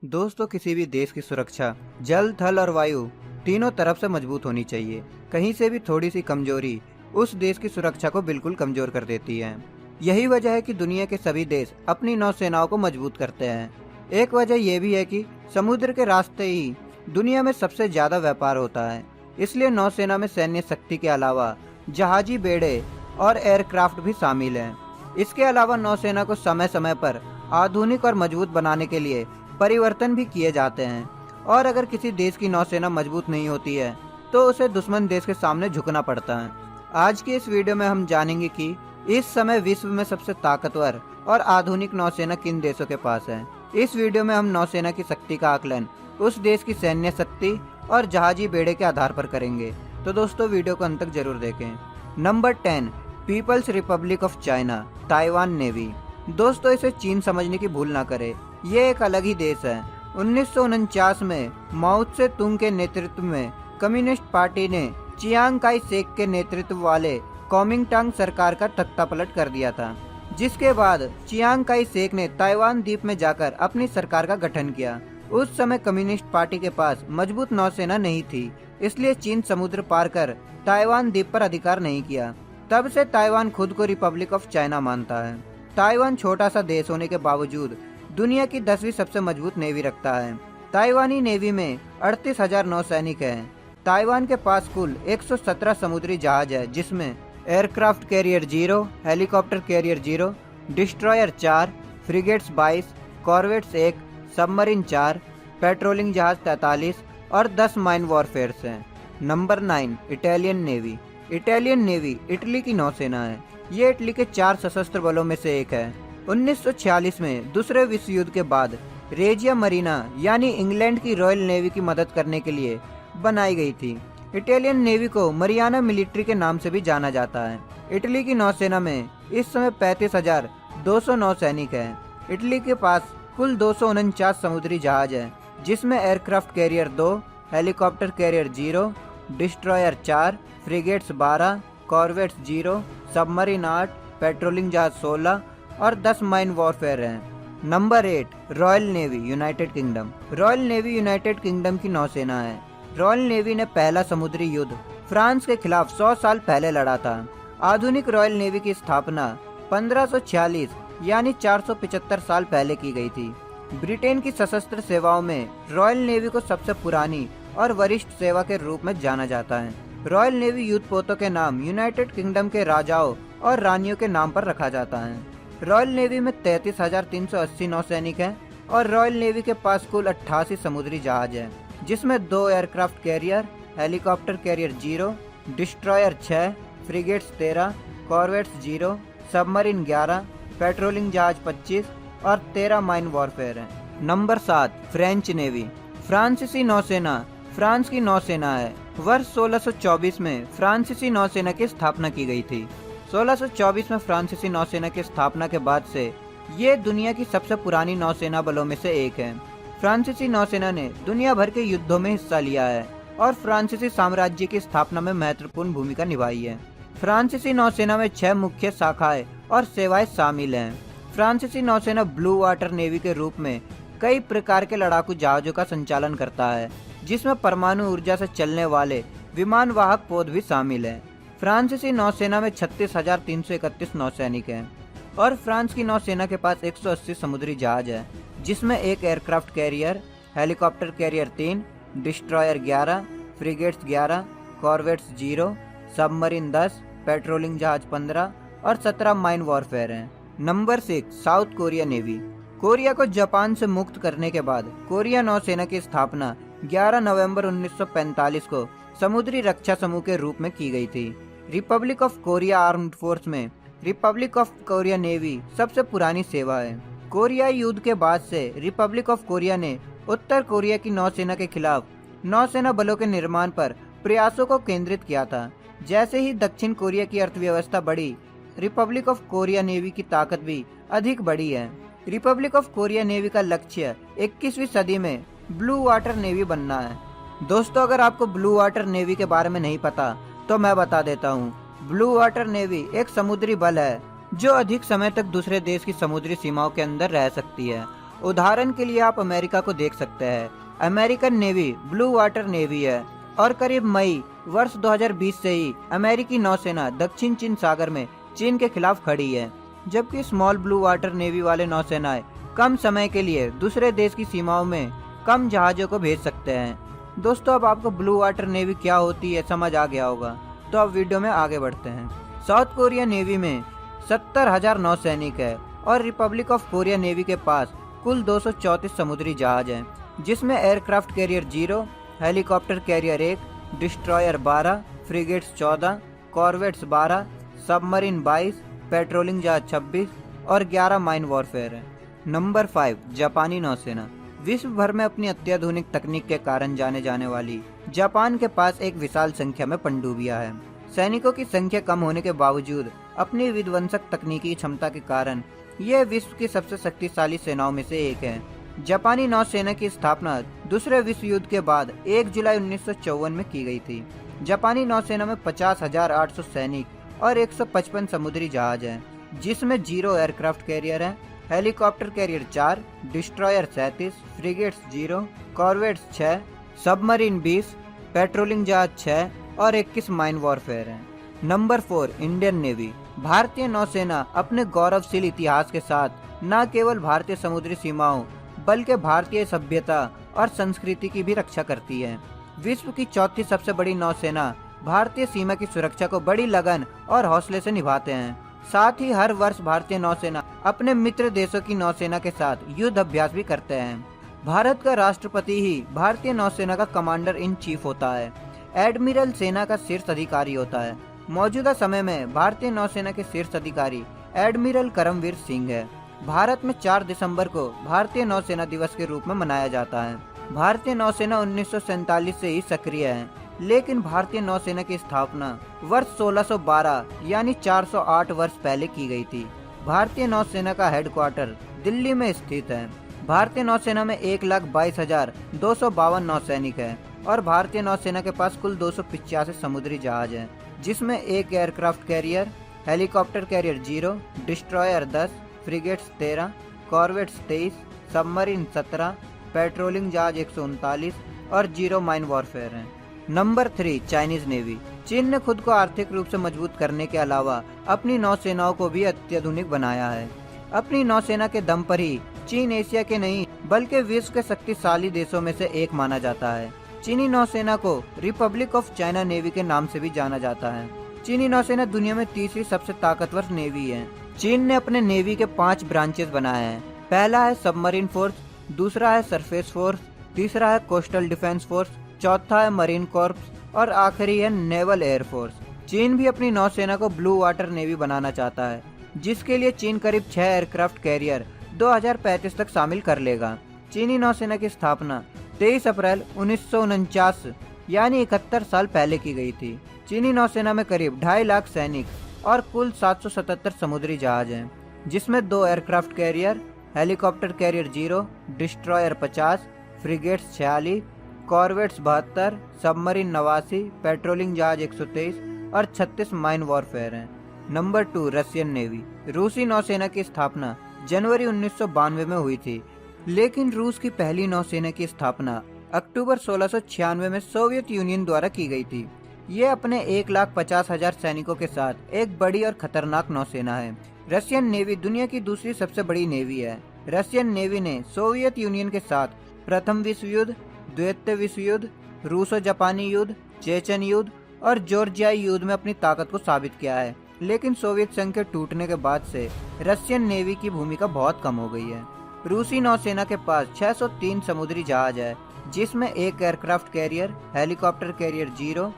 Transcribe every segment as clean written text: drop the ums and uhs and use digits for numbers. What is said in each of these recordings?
दोस्तों, किसी भी देश की सुरक्षा जल, थल और वायु तीनों तरफ से मजबूत होनी चाहिए। कहीं से भी थोड़ी सी कमजोरी उस देश की सुरक्षा को बिल्कुल कमजोर कर देती है। यही वजह है कि दुनिया के सभी देश अपनी नौसेनाओं को मजबूत करते हैं। एक वजह यह भी है कि समुद्र के रास्ते ही दुनिया में सबसे ज्यादा व्यापार होता है। इसलिए नौसेना में सैन्य शक्ति के अलावा जहाजी बेड़े और एयरक्राफ्ट भी शामिल हैं। इसके अलावा नौसेना को समय समय पर आधुनिक और मजबूत बनाने के लिए परिवर्तन भी किए जाते हैं। और अगर किसी देश की नौसेना मजबूत नहीं होती है तो उसे दुश्मन देश के सामने झुकना पड़ता है। आज की इस वीडियो में हम जानेंगे कि इस समय विश्व में सबसे ताकतवर और आधुनिक नौसेना किन देशों के पास है। इस वीडियो में हम नौसेना की शक्ति का आकलन उस देश की सैन्य शक्ति और जहाजी बेड़े के आधार पर करेंगे। तो दोस्तों, वीडियो को अंत तक जरूर देखें। Number 10, people's republic of China, Taiwan navy. दोस्तों, इसे चीन समझने की भूल ना करें, ये एक अलग ही देश है। 1949 में माओ त्से तुंग के नेतृत्व में कम्युनिस्ट पार्टी ने चियांग काई शेक के नेतृत्व वाले कॉमिंगटांग सरकार का तख्तापलट कर दिया था, जिसके बाद चियांग काई शेक ने ताइवान द्वीप में जाकर अपनी सरकार का गठन किया। उस समय कम्युनिस्ट पार्टी के पास मजबूत नौसेना नहीं थी, इसलिए चीन समुद्र पार कर ताइवान द्वीप पर अधिकार नहीं किया। तब से ताइवान खुद को रिपब्लिक ऑफ चाइना मानता है। ताइवान छोटा सा देश होने के बावजूद दुनिया की 10वीं सबसे मजबूत नेवी रखता है। ताइवानी नेवी में 38,000 नौसैनिक हैं। ताइवान के पास कुल 117 समुद्री जहाज है, जिसमें aircraft carrier 0, helicopter career 0, destroyer 4, frigates 22, corvettes 1, submarine 4, patrolling जहाज 43 और 10 माइन वॉरफेयर्स हैं। Number 9, Italian navy. Italian navy Italy की नौसेना है। ये इटली के 4 सशस्त्र बलों में से एक है। 1946 में दूसरे विश्व युद्ध के बाद रेजिया मरीना यानी इंग्लैंड की रॉयल नेवी की मदद करने के लिए बनाई गई थी। इटालियन नेवी को मरियाना मिलिट्री के नाम से भी जाना जाता है। इटली की नौसेना में इस समय 35,200 नौसैनिक हैं। इटली के पास कुल 249 समुद्री जहाज हैं, जिसमें aircraft carrier 2, helicopter career 0, destroyer 4, frigates 12, corvettes 0, submarine 8, patrolling जहाज 16 और 10 माइन वॉरफेयर हैं। Number 8, royal navy, United kingdom. Royal navy United kingdom की नौसेना है। रॉयल नेवी ने पहला समुद्री युद्ध फ्रांस के खिलाफ 100 साल पहले लड़ा था। आधुनिक रॉयल नेवी की स्थापना 1546 यानी 475 साल पहले की गई थी। ब्रिटेन की सशस्त्र सेवाओं में रॉयल नेवी को सबसे पुरानी और वरिष्ठ सेवा के रूप में जाना जाता है। रॉयल नेवी युद्धपोतों के नाम यूनाइटेड किंगडम के राजाओं और रानियों के नाम पर रखा जाता है। रॉयल नेवी में 33,380 नौसैनिक हैं और रॉयल नेवी के पास कुल 88 समुद्री जहाज हैं, जिसमें 2 aircraft carrier, helicopter career 0, destroyer 6, frigates 13, corvettes 0, submarine 11, patrolling जहाज 25 और 13 माइन वॉरफेयर हैं। Number 7, French navy. फ्रांसीसी नौसेना फ्रांस की नौसेना है। वर्ष 1624 में फ्रांसीसी नौसेना की स्थापना की गई थी। 1624 में फ्रांसीसी नौसेना की स्थापना के बाद से ये दुनिया की सबसे पुरानी नौसेना बलों में से एक है। फ्रांसीसी नौसेना ने दुनिया भर के युद्धों में हिस्सा लिया है और फ्रांसीसी साम्राज्य की स्थापना में महत्वपूर्ण भूमिका निभाई है। फ्रांसीसी नौसेना में 6 मुख्य शाखाएं और सेवाएं शामिल हैं। फ्रांसीसी नौसेना ब्लू वाटर नेवी के रूप में कई प्रकार के लड़ाकू जहाजों का संचालन करता है, जिसमें परमाणु ऊर्जा से चलने वाले विमान वाहक पोत भी शामिल हैं। फ्रांसीसी नौसेना में 36,331 नौसैनिक हैं और फ्रांस की नौसेना के पास 180 समुद्री जहाज है, जिसमें 1 aircraft carrier, helicopter career 3, destroyer 11, frigates 11, corvettes 0, submarine 10, patrolling जहाज 15 और 17 माइन वॉरफेयर हैं। Number 6, south Korea navy. Korea को जापान से मुक्त करने के बाद कोरिया नौसेना की स्थापना 11 नवंबर 1945 को समुद्री रक्षा समूह के रूप में की गई थी। Republic of Korea armed force में रिपब्लिक ऑफ कोरिया नेवी सबसे पुरानी सेवा है। कोरिया युद्ध के बाद से रिपब्लिक ऑफ कोरिया ने उत्तर कोरिया की नौसेना के खिलाफ नौसेना बलों के निर्माण पर प्रयासों को केंद्रित किया था। जैसे ही दक्षिण कोरिया की अर्थव्यवस्था बढ़ी, रिपब्लिक ऑफ कोरिया नेवी की ताकत भी अधिक बढ़ी है। रिपब्लिक ऑफ कोरिया नेवी का लक्ष्य 21वीं सदी में ब्लू वाटर नेवी बनना है। दोस्तों, अगर आपको ब्लू वाटर नेवी के बारे में नहीं पता तो मैं बता देता हूँ। ब्लू वाटर नेवी एक समुद्री बल है जो अधिक समय तक दूसरे देश की समुद्री सीमाओं के अंदर रह सकती है उदाहरण के लिए आप अमेरिका को देख सकते हैं। American navy blue water navy है और करीब मई वर्ष 2020 से ही अमेरिकी नौसेना दक्षिण चीन सागर में चीन के खिलाफ खड़ी है, जबकि स्मॉल ब्लू वाटर नेवी वाले नौसेनाएं कम समय के लिए दूसरे देश की सीमाओं में कम जहाजों को भेज सकते हैं। दोस्तों, अब आपको ब्लू वाटर नेवी क्या होती है समझ आ गया होगा, तो अब वीडियो में आगे बढ़ते हैं। साउथ कोरिया नेवी में 70,000 नौसैनिक है और रिपब्लिक ऑफ कोरिया नेवी के पास कुल 234 समुद्री जहाज हैं, जिसमें aircraft carrier 0, helicopter career 1, destroyer 12, frigates 14, corvettes 12, submarine 22, patrolling जहाज 26 और 11 माइन वॉरफेयर है। नंबर 5, जापानी नौसेना। विश्व भर में अपनी अत्याधुनिक तकनीक के कारण जाने जाने वाली जापान के पास एक विशाल संख्या में पनडुब्बियां हैं। सैनिकों की संख्या कम होने के बावजूद अपनी विध्वंसक तकनीकी क्षमता के कारण यह विश्व की सबसे शक्तिशाली सेनाओं में से एक है। जापानी नौसेना की स्थापना दूसरे विश्व युद्ध के बाद 1 जुलाई 1954 में की गई थी। जापानी नौसेना में 50,800 सैनिक और 155 समुद्री जहाज हैं, जिसमें 0 एयरक्राफ्ट कैरियर हैं, helicopter career 4, destroyer 37, frigates 0, corvettes 6, submarine 20, patrolling जहाज 6 और 21 माइन वॉरफेयर हैं। Number 4, Indian navy. भारतीय नौसेना अपने गौरवशील इतिहास के साथ न केवल भारतीय समुद्री सीमाओं बल्कि भारतीय सभ्यता और संस्कृति की भी रक्षा करती है। विश्व की चौथी सबसे बड़ी नौसेना भारतीय सीमा की सुरक्षा को बड़ी लगन और हौसले से निभाते हैं। साथ ही हर वर्ष भारतीय नौसेना अपने मित्र देशों की नौसेना के साथ युद्ध अभ्यास भी करते हैं। भारत का राष्ट्रपति ही भारतीय नौसेना का कमांडर इन चीफ होता है। एडमिरल सेना का शीर्ष अधिकारी होता है। मौजूदा समय में भारतीय नौसेना के शीर्ष अधिकारी एडमिरल करमवीर सिंह है। भारत में 4 दिसंबर को भारतीय नौसेना दिवस के रूप में मनाया जाता है। भारतीय नौसेना 1947 से ही सक्रिय है, लेकिन भारतीय नौसेना की स्थापना वर्ष 1612 यानी 408 वर्ष पहले की गई थी। भारतीय नौसेना का हेडक्वार्टर दिल्ली में स्थित है। भारतीय नौसेना में 1,22,252 नौसैनिक है और भारतीय नौसेना के पास कुल 285 समुद्री जहाज हैं, जिसमें 1 aircraft carrier, helicopter career 0, destroyer 10, frigates 13, corvettes 23, submarine 17, patrolling जहाज 139 और 0 माइन वॉरफेयर हैं। Number 3, Chinese navy. चीन ने खुद को आर्थिक रूप से मजबूत करने के अलावा अपनी नौसेनाओं को भी अत्याधुनिक बनाया है। अपनी नौसेना के दम पर ही चीन एशिया के नहीं बल्कि विश्व के शक्तिशाली देशों में से एक माना जाता है। चीनी नौसेना को रिपब्लिक ऑफ चाइना नेवी के नाम से भी जाना जाता है। चीनी नौसेना दुनिया में तीसरी सबसे ताकतवर नेवी है। चीन ने अपने नेवी के 5 ब्रांचेस बनाए हैं। पहला है सबमरीन फोर्स, दूसरा है सरफेस फोर्स, तीसरा है कोस्टल डिफेंस फोर्स, चौथा है मरीन कॉर्प्स और आखिरी है नेवल एयर फोर्स। चीन भी अपनी नौसेना को ब्लू वाटर नेवी बनाना चाहता है, जिसके लिए चीन करीब 6 एयरक्राफ्ट कैरियर 2035 तक शामिल कर लेगा। चीनी नौसेना की स्थापना 23 अप्रैल 1949 यानी 71 साल पहले की गई थी। चीनी नौसेना में करीब 2.5 लाख सैनिक और कुल 777 समुद्री जहाज हैं, जिसमें 2 aircraft carrier, helicopter career 0, destroyer 50, frigates 46, corvettes 72, submarine 89, patrolling जहाज 123 और 36 माइन वॉरफेयर हैं। Number 2, Russian navy. रूसी नौसेना की स्थापना जनवरी 1992 में हुई थी, लेकिन रूस की पहली नौसेना की स्थापना अक्टूबर 1696 में सोवियत यूनियन द्वारा की गई थी। ये अपने 1,50,000 सैनिकों के साथ एक बड़ी और खतरनाक नौसेना है। रशियन नेवी दुनिया की दूसरी सबसे बड़ी नेवी है। रशियन नेवी ने सोवियत यूनियन के साथ प्रथम विश्व युद्ध, द्वितीय विश्व युद्ध, रूसो जापानी युद्ध, चेचन युद्ध और जॉर्जियाई युद्ध में अपनी ताकत को साबित किया है, लेकिन सोवियत संघ के टूटने के बाद से रशियन नेवी की भूमिका बहुत कम हो गई है। रूसी नौसेना के पास 603 समुद्री जहाज है, जिसमें 1 aircraft carrier, helicopter career 0,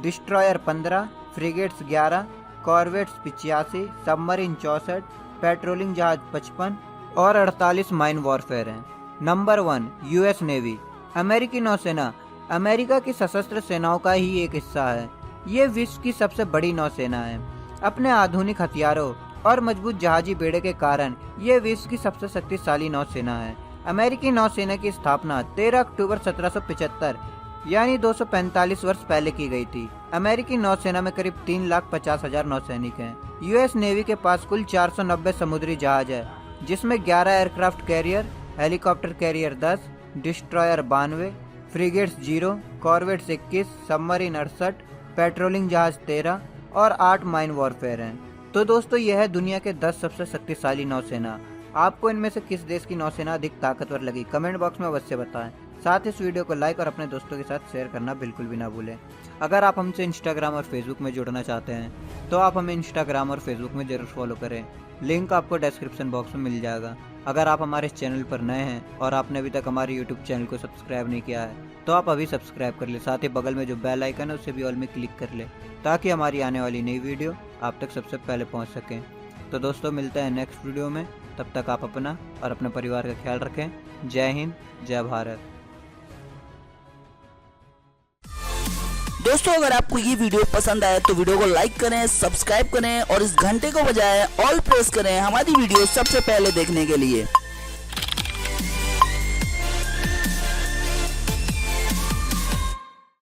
destroyer 15, frigates 11, corvettes 85, submarine 64, patrolling जहाज 55 और 48 माइन वॉरफेयर हैं। Number 1, US navy. अमेरिकी नौसेना अमेरिका की सशस्त्र सेनाओं का ही एक हिस्सा है। ये विश्व की सबसे बड़ी नौसेना है। अपने आधुनिक हथियारों और मजबूत जहाजी बेड़े के कारण ये विश्व की सबसे शक्तिशाली नौसेना है। अमेरिकी नौसेना की स्थापना 13 अक्टूबर 1775 यानी 245 वर्ष पहले की गई थी। अमेरिकी नौसेना में करीब 3,50,000 नौसैनिक हैं। यूएस नेवी के पास कुल 490 समुद्री जहाज है, जिसमें 11 aircraft carrier, helicopter career 10, destroyer 92, frigates 0, corvettes 21, submarine 68, patrolling जहाज 13 और 8 माइन वॉरफेयर हैं। तो दोस्तों यह है दुनिया के 10 सबसे शक्तिशाली नौसेना। आपको इनमें से किस देश की नौसेना अधिक ताकतवर लगी, कमेंट बॉक्स में अवश्य बताएं। साथ ही इस वीडियो को लाइक और अपने दोस्तों के साथ शेयर करना बिल्कुल भी ना भूलें। अगर आप हमसे इंस्टाग्राम और फेसबुक में जुड़ना चाहते हैं तो आप हमें इंस्टाग्राम और फेसबुक में जरूर फॉलो करें, लिंक आपको डिस्क्रिप्शन बॉक्स में मिल जाएगा। अगर आप हमारे चैनल पर नए हैं और आपने अभी तक हमारे यूट्यूब चैनल को सब्सक्राइब नहीं किया है तो आप अभी सब्सक्राइब कर ले। साथ ही बगल में जो बेल आइकन है उसे भी ऑल में क्लिक कर ले ताकि हमारी आने वाली नई वीडियो आप तक सबसे पहले पहुंच सके। तो दोस्तों मिलते हैं नेक्स्ट वीडियो में, तब तक आप अपना और अपने परिवार का ख्याल रखें। जय हिंद, जय भारत। दोस्तों अगर आपको ये वीडियो पसंद आए तो वीडियो को लाइक करें, सब्सक्राइब करें और इस घंटे को बजाय ऑल प्रेस करें हमारी वीडियो सबसे पहले देखने के लिए।